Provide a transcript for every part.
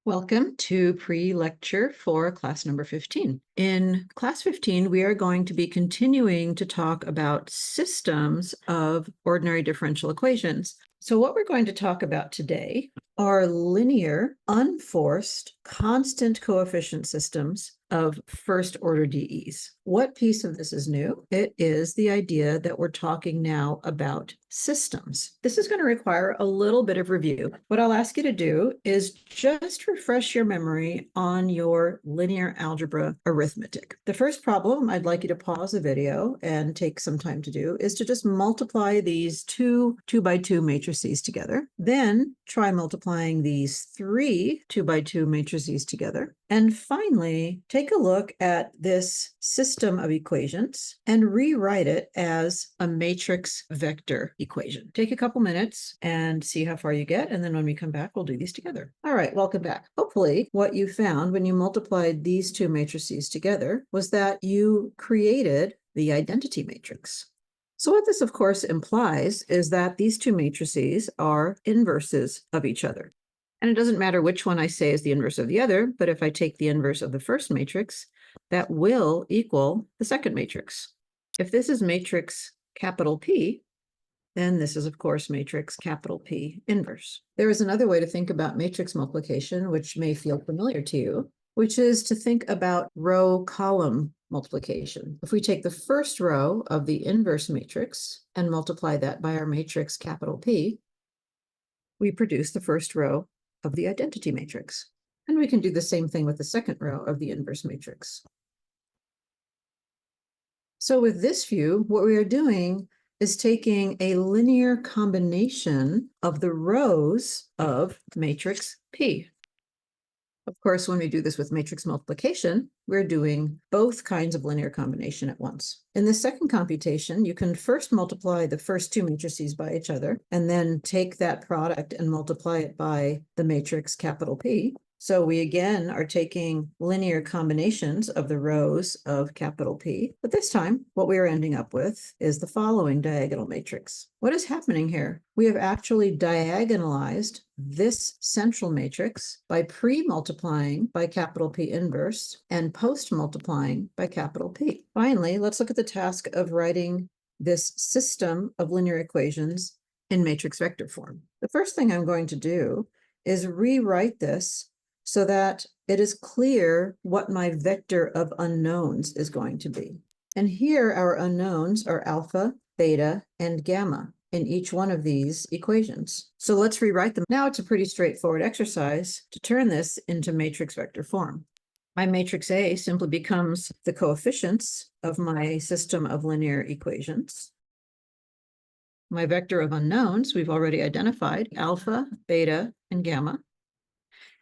Welcome to pre-lecture for class number 15. In class 15, we are going to be continuing to talk about systems of ordinary differential equations. So what we're going to talk about today are linear, unforced, constant coefficient systems of first order DEs. What piece of this is new? It is the idea that we're talking now about systems. This is going to require a little bit of review. What I'll ask you to do is just refresh your memory on your linear algebra arithmetic. The first problem I'd like you to pause the video and take some time to do is to just multiply these two 2x2 matrices together. Then try multiplying these three 2x2 matrices together. And finally, take a look at this system of equations and rewrite it as a matrix vector equation. Take a couple minutes and see how far you get. And then when we come back, we'll do these together. All right, welcome back. Hopefully what you found when you multiplied these two matrices together was that you created the identity matrix. So what this, of course, implies is that these two matrices are inverses of each other. And it doesn't matter which one I say is the inverse of the other, but if I take the inverse of the first matrix, that will equal the second matrix. If this is matrix capital P, then this is, of course, matrix capital P inverse. There is another way to think about matrix multiplication, which may feel familiar to you, which is to think about row-column multiplication. If we take the first row of the inverse matrix and multiply that by our matrix capital P, we produce the first row of the identity matrix. And we can do the same thing with the second row of the inverse matrix. So with this view, what we are doing is taking a linear combination of the rows of matrix P. Of course, when we do this with matrix multiplication, we're doing both kinds of linear combination at once. In the second computation, you can first multiply the first two matrices by each other, and then take that product and multiply it by the matrix capital P. So we again are taking linear combinations of the rows of capital P, but this time what we are ending up with is the following diagonal matrix. What is happening here? We have actually diagonalized this central matrix by pre-multiplying by capital P inverse and post-multiplying by capital P. Finally, let's look at the task of writing this system of linear equations in matrix vector form. The first thing I'm going to do is rewrite this so that it is clear what my vector of unknowns is going to be. And here our unknowns are alpha, beta, and gamma in each one of these equations. So let's rewrite them. Now it's a pretty straightforward exercise to turn this into matrix vector form. My matrix A simply becomes the coefficients of my system of linear equations. My vector of unknowns, we've already identified alpha, beta, and gamma.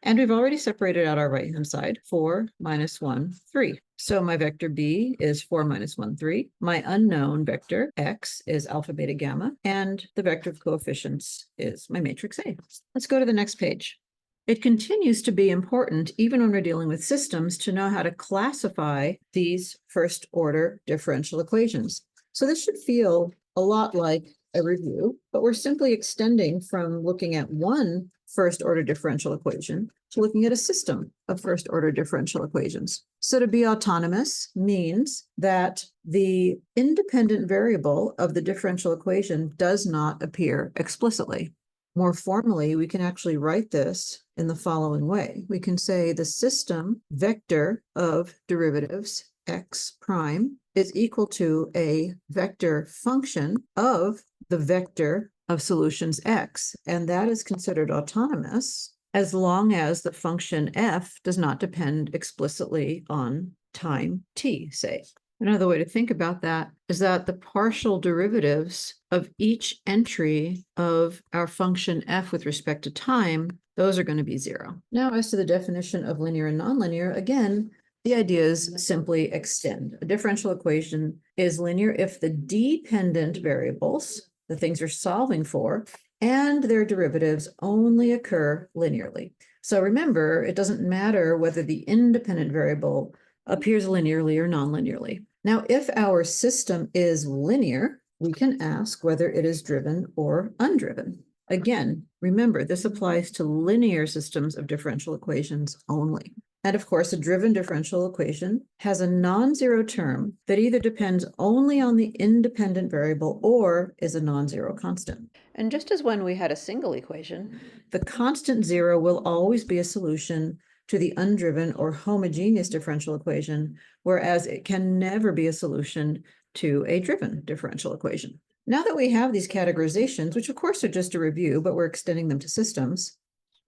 And we've already separated out our right-hand side, 4, minus 1, 3. So my vector B is 4, minus 1, 3. My unknown vector, X, is alpha, beta, gamma. And the vector of coefficients is my matrix A. Let's go to the next page. It continues to be important, even when we're dealing with systems, to know how to classify these first-order differential equations. So this should feel a lot like a review, but we're simply extending from looking at one first-order differential equation to looking at a system of first-order differential equations. So to be autonomous means that the independent variable of the differential equation does not appear explicitly. More formally, we can actually write this in the following way. We can say the system vector of derivatives x prime is equal to a vector function of the vector of solutions x, and that is considered autonomous as long as the function f does not depend explicitly on time t, say. Another way to think about that is that the partial derivatives of each entry of our function f with respect to time, those are going to be 0. Now, as to the definition of linear and nonlinear, again, the idea is simply extend. A differential equation is linear if the dependent variables, the things you're solving for, and their derivatives only occur linearly. So remember, it doesn't matter whether the independent variable appears linearly or non-linearly. Now, if our system is linear, we can ask whether it is driven or undriven. Again, remember, this applies to linear systems of differential equations only. And of course, a driven differential equation has a non-zero term that either depends only on the independent variable or is a non-zero constant. And just as when we had a single equation, the constant zero will always be a solution to the undriven or homogeneous differential equation, whereas it can never be a solution to a driven differential equation. Now that we have these categorizations, which of course are just a review, but we're extending them to systems,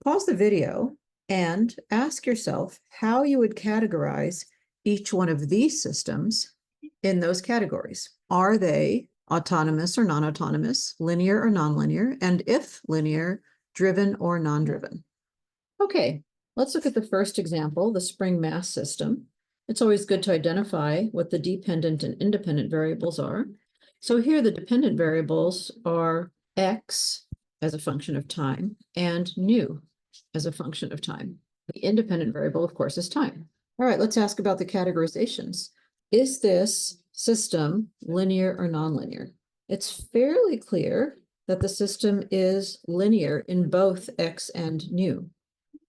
pause the video and ask yourself how you would categorize each one of these systems in those categories. Are they autonomous or non-autonomous, linear or nonlinear, and if linear, driven or non-driven? Okay, let's look at the first example, the spring mass system. It's always good to identify what the dependent and independent variables are. So here the dependent variables are x as a function of time and nu as a function of time. The independent variable, of course, is time. All right, let's ask about the categorizations. Is this system linear or nonlinear? It's fairly clear that the system is linear in both x and nu.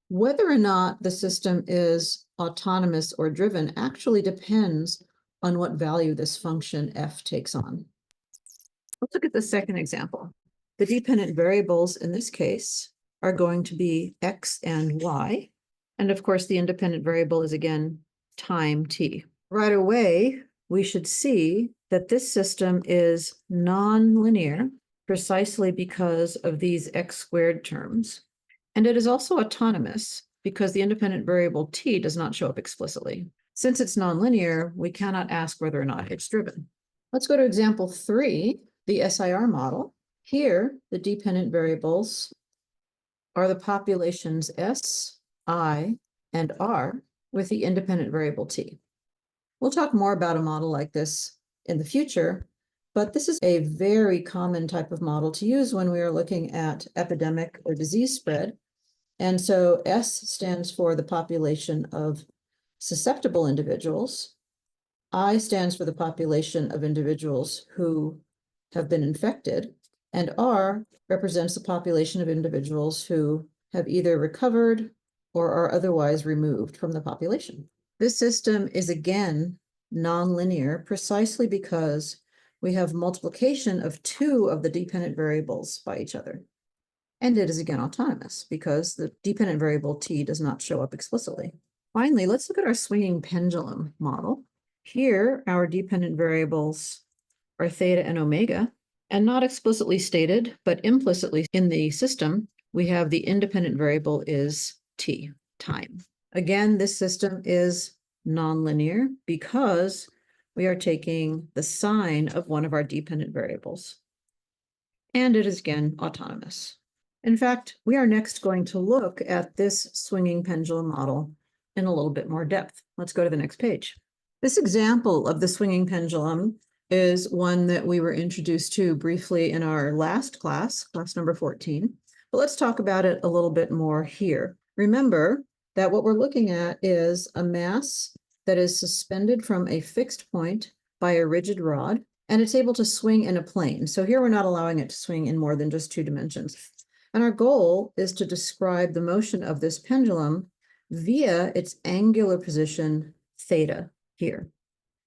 Whether or not the system is autonomous or driven actually depends on what value this function f takes on. Let's look at the second example. The dependent variables in this case are going to be x and y. And of course, the independent variable is again time t. Right away, we should see that this system is nonlinear precisely because of these x squared terms. And it is also autonomous because the independent variable t does not show up explicitly. Since it's nonlinear, we cannot ask whether or not it's driven. Let's go to example 3, the SIR model. Here, the dependent variables are the populations S, I, and R with the independent variable t. We'll talk more about a model like this in the future, but this is a very common type of model to use when we are looking at epidemic or disease spread. And so S stands for the population of susceptible individuals. I stands for the population of individuals who have been infected. And R represents the population of individuals who have either recovered or are otherwise removed from the population. This system is again nonlinear precisely because we have multiplication of 2 of the dependent variables by each other. And it is again autonomous because the dependent variable t does not show up explicitly. Finally, let's look at our swinging pendulum model. Here, our dependent variables are theta and omega, and not explicitly stated, but implicitly in the system, we have the independent variable is t, time. Again, this system is nonlinear because we are taking the sign of one of our dependent variables. And it is again autonomous. In fact, we are next going to look at this swinging pendulum model in a little bit more depth. Let's go to the next page. This example of the swinging pendulum is one that we were introduced to briefly in our last class, class number 14. But let's talk about it a little bit more here. Remember that what we're looking at is a mass that is suspended from a fixed point by a rigid rod, and it's able to swing in a plane. So here we're not allowing it to swing in more than just 2 dimensions. And our goal is to describe the motion of this pendulum via its angular position theta here.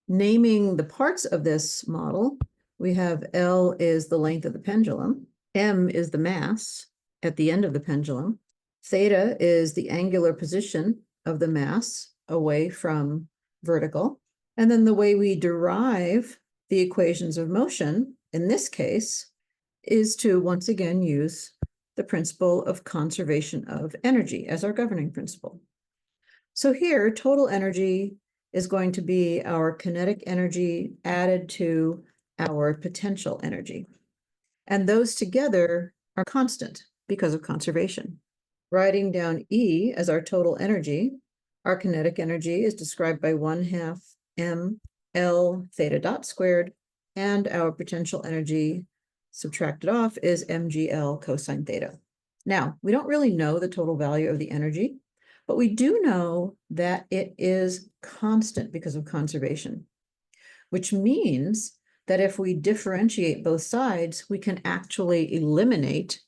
Naming the parts of this model, we have L is the length of the pendulum, M is the mass at the end of the pendulum, theta is the angular position of the mass away from vertical, and then the way we derive the equations of motion, in this case, is to once again use the principle of conservation of energy as our governing principle. So here, total energy is going to be our kinetic energy added to our potential energy. And those together are constant because of conservation. Writing down E as our total energy, our kinetic energy is described by 1/2 mL theta dot squared, and our potential energy subtracted off is mgl cosine theta. Now, we don't really know the total value of the energy, but we do know that it is constant because of conservation, which means that if we differentiate both sides, we can actually eliminate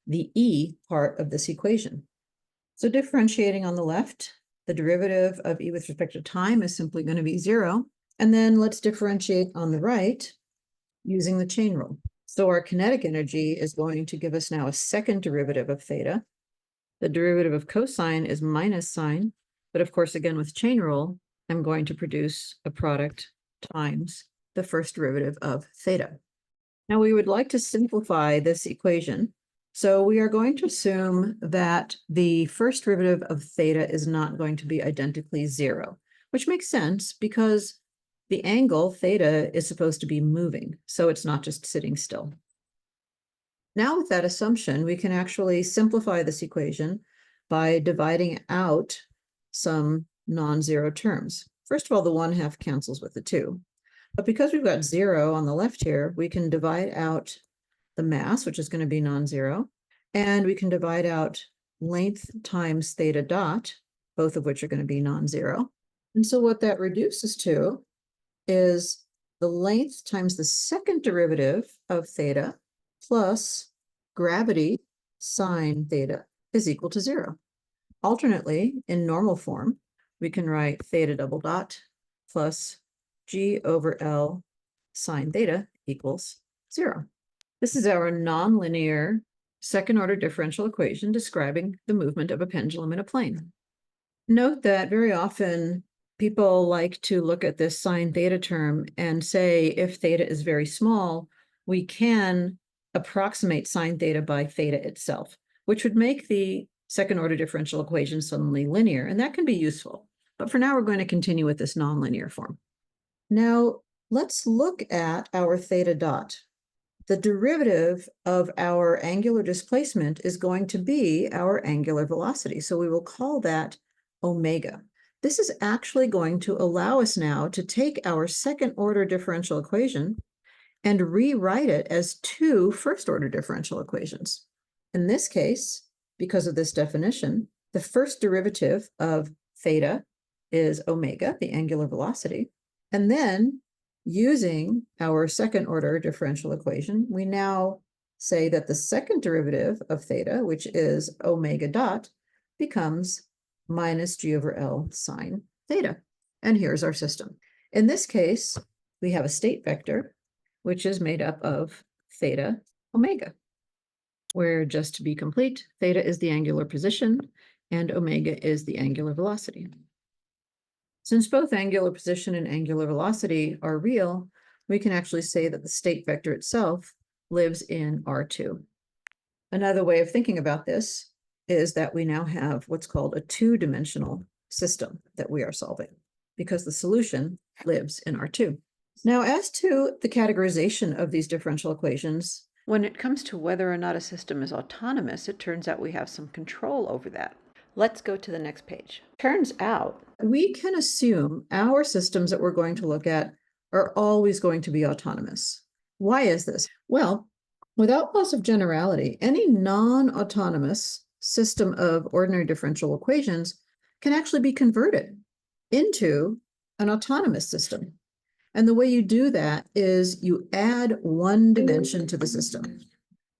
the E part of this equation. So differentiating on the left, the derivative of E with respect to time is simply going to be 0. And then let's differentiate on the right using the chain rule. So our kinetic energy is going to give us now a second derivative of theta. The derivative of cosine is minus sine, but of course, again, with chain rule, I'm going to produce a product times the first derivative of theta. Now we would like to simplify this equation. So we are going to assume that the first derivative of theta is not going to be identically 0, which makes sense because the angle theta is supposed to be moving, so it's not just sitting still. Now with that assumption, we can actually simplify this equation by dividing out some non-zero terms. First of all, the 1/2 cancels with the 2. But because we've got 0 on the left here, we can divide out the mass, which is going to be non-zero, and we can divide out length times theta dot, both of which are going to be non-zero. And so what that reduces to is the length times the second derivative of theta plus gravity sine theta is equal to 0. Alternately, in normal form, we can write theta double dot plus g over L sine theta equals 0. This is our nonlinear second-order differential equation describing the movement of a pendulum in a plane. Note that very often people like to look at this sine theta term and say if theta is very small, we can approximate sine theta by theta itself, which would make the second-order differential equation suddenly linear, and that can be useful. But for now, we're going to continue with this nonlinear form. Now, let's look at our theta dot. The derivative of our angular displacement is going to be our angular velocity, so we will call that omega. This is actually going to allow us now to take our second-order differential equation and rewrite it as two first-order differential equations. In this case, because of this definition, the first derivative of theta is omega, the angular velocity, and then using our second-order differential equation, we now say that the second derivative of theta, which is omega dot, becomes minus g over L sine theta. And here's our system. In this case, we have a state vector, which is made up of theta omega, where, just to be complete, theta is the angular position and omega is the angular velocity. Since both angular position and angular velocity are real, we can actually say that the state vector itself lives in R2. Another way of thinking about this is that we now have what's called a two-dimensional system that we are solving because the solution lives in R2. Now, as to the categorization of these differential equations, when it comes to whether or not a system is autonomous, it turns out we have some control over that. Let's go to the next page. Turns out we can assume our systems that we're going to look at are always going to be autonomous. Why is this? Well, without loss of generality, any non-autonomous system of ordinary differential equations can actually be converted into an autonomous system. And the way you do that is you add one dimension to the system.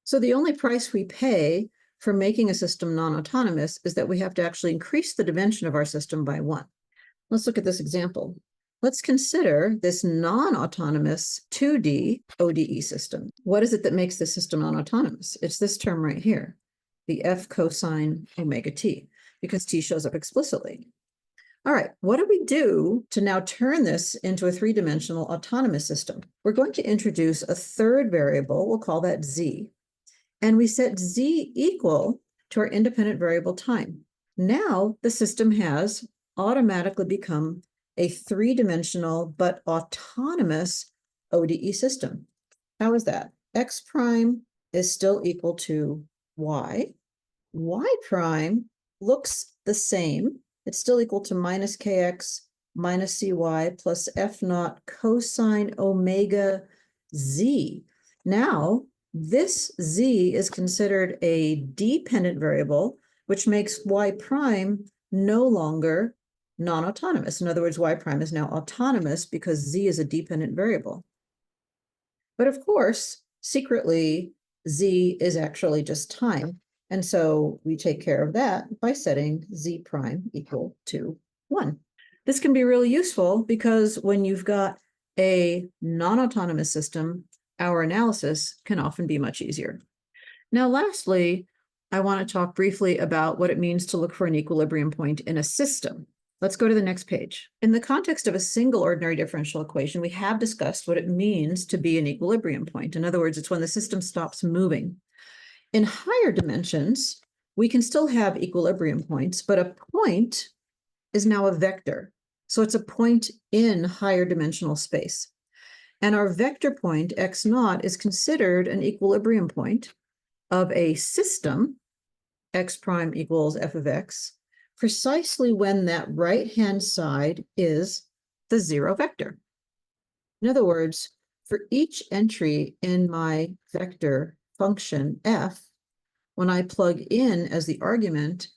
So the only price we pay for making a system non-autonomous is that we have to actually increase the dimension of our system by 1. Let's look at this example. Let's consider this non-autonomous 2D ODE system. What is it that makes this system non-autonomous? It's this term right here, the F cosine omega t, because t shows up explicitly. All right, what do we do to now turn this into a three-dimensional autonomous system? We're going to introduce a third variable, we'll call that z, and we set z equal to our independent variable time. Now the system has automatically become a three-dimensional but autonomous ODE system. How is that? X prime is still equal to y. Y prime looks the same. It's still equal to minus kx minus cy plus f naught cosine omega z. Now, this z is considered a dependent variable, which makes y prime no longer non-autonomous. In other words, y prime is now autonomous because z is a dependent variable. But of course, secretly, Z is actually just time. And so we take care of that by setting Z prime equal to 1. This can be really useful because when you've got a non-autonomous system, our analysis can often be much easier. Now, lastly, I want to talk briefly about what it means to look for an equilibrium point in a system. Let's go to the next page. In the context of a single ordinary differential equation, we have discussed what it means to be an equilibrium point. In other words, it's when the system stops moving. In higher dimensions, we can still have equilibrium points, but a point is now a vector. So it's a point in higher dimensional space. And our vector point, x naught, is considered an equilibrium point of a system, x prime equals f of x, precisely when that right-hand side is the zero vector. In other words, for each entry in my vector function f, when I plug in as the argument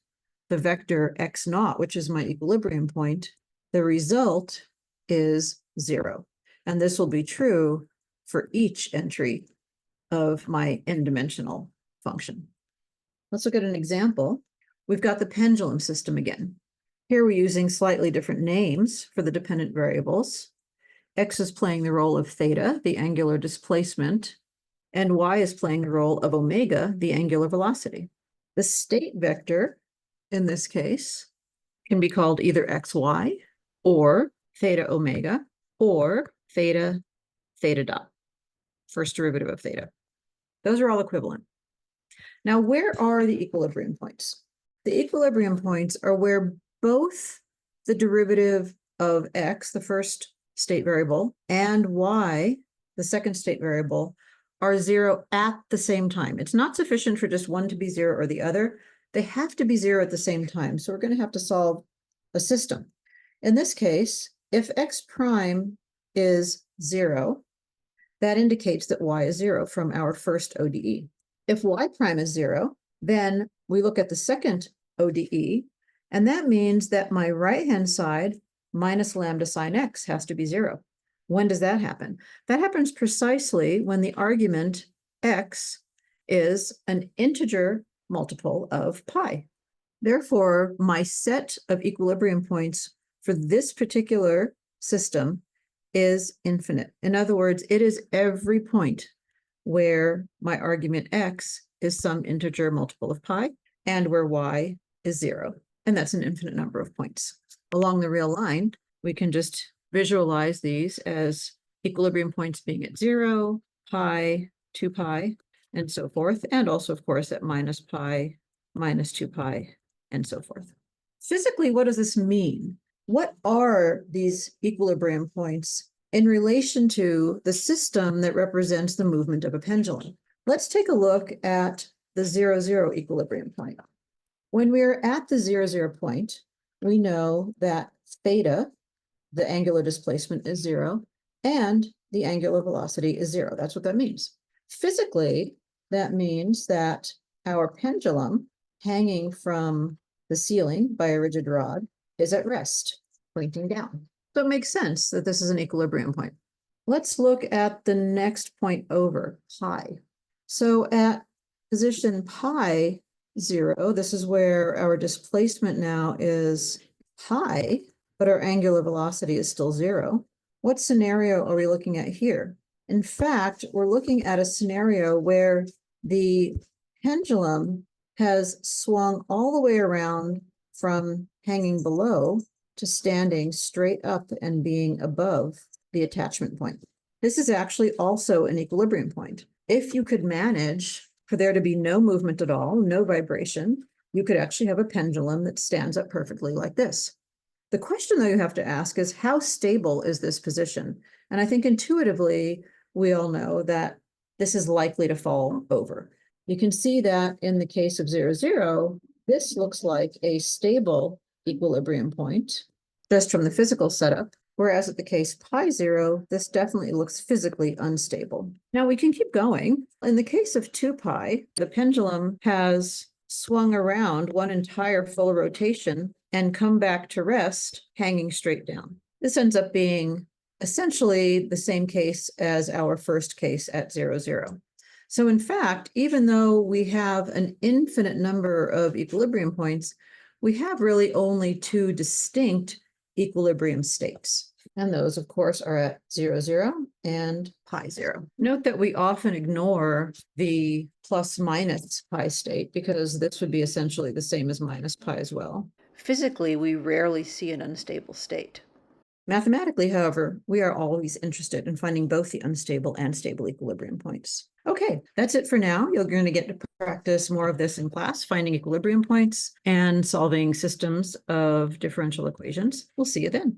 the vector x naught, which is my equilibrium point, the result is 0. And this will be true for each entry of my n-dimensional function. Let's look at an example. We've got the pendulum system again. Here we're using slightly different names for the dependent variables. X is playing the role of theta, the angular displacement, and y is playing the role of omega, the angular velocity. The state vector, in this case, can be called either xy, or theta omega, or theta dot, first derivative of theta. Those are all equivalent. Now, where are the equilibrium points? The equilibrium points are where both the derivative of x, the first state variable, and y, the second state variable, are 0 at the same time. It's not sufficient for just one to be 0 or the other. They have to be 0 at the same time. So we're going to have to solve a system. In this case, if x prime is 0, that indicates that y is 0 from our first ODE. If y prime is 0, then we look at the second ODE, and that means that my right-hand side minus lambda sine x has to be 0. When does that happen? That happens precisely when the argument x is an integer multiple of pi. Therefore, my set of equilibrium points for this particular system is infinite. In other words, it is every point where my argument x is some integer multiple of pi and where y is 0. And that's an infinite number of points. Along the real line, we can just visualize these as equilibrium points being at 0, pi, 2 pi, and so forth. And also, of course, at minus pi, minus 2 pi, and so forth. Physically, what does this mean? What are these equilibrium points in relation to the system that represents the movement of a pendulum? Let's take a look at the 0, 0 equilibrium point. When we're at the 0, 0 point, we know that theta, the angular displacement, is 0, and the angular velocity is 0. That's what that means. Physically, that means that our pendulum hanging from the ceiling by a rigid rod is at rest, pointing down. So it makes sense that this is an equilibrium point. Let's look at the next point over, pi. So at position pi 0, this is where our displacement now is pi, but our angular velocity is still 0. What scenario are we looking at here? In fact, we're looking at a scenario where the pendulum has swung all the way around from hanging below to standing straight up and being above the attachment point. This is actually also an equilibrium point. If you could manage for there to be no movement at all, no vibration, you could actually have a pendulum that stands up perfectly like this. The question, though, you have to ask is, how stable is this position? And I think intuitively, we all know that this is likely to fall over. You can see that in the case of 0, 0, this looks like a stable equilibrium point just from the physical setup, whereas at the case pi 0, this definitely looks physically unstable. Now we can keep going. In the case of 2 pi, the pendulum has swung around one entire full rotation and come back to rest, hanging straight down. This ends up being essentially the same case as our first case at 0, 0. So in fact, even though we have an infinite number of equilibrium points, we have really only two distinct equilibrium states. And those, of course, are at 0, 0 and pi 0. Note that we often ignore the plus minus pi state because this would be essentially the same as minus pi as well. Physically, we rarely see an unstable state. Mathematically, however, we are always interested in finding both the unstable and stable equilibrium points. Okay, that's it for now. You're going to get to practice more of this in class, finding equilibrium points and solving systems of differential equations. We'll see you then.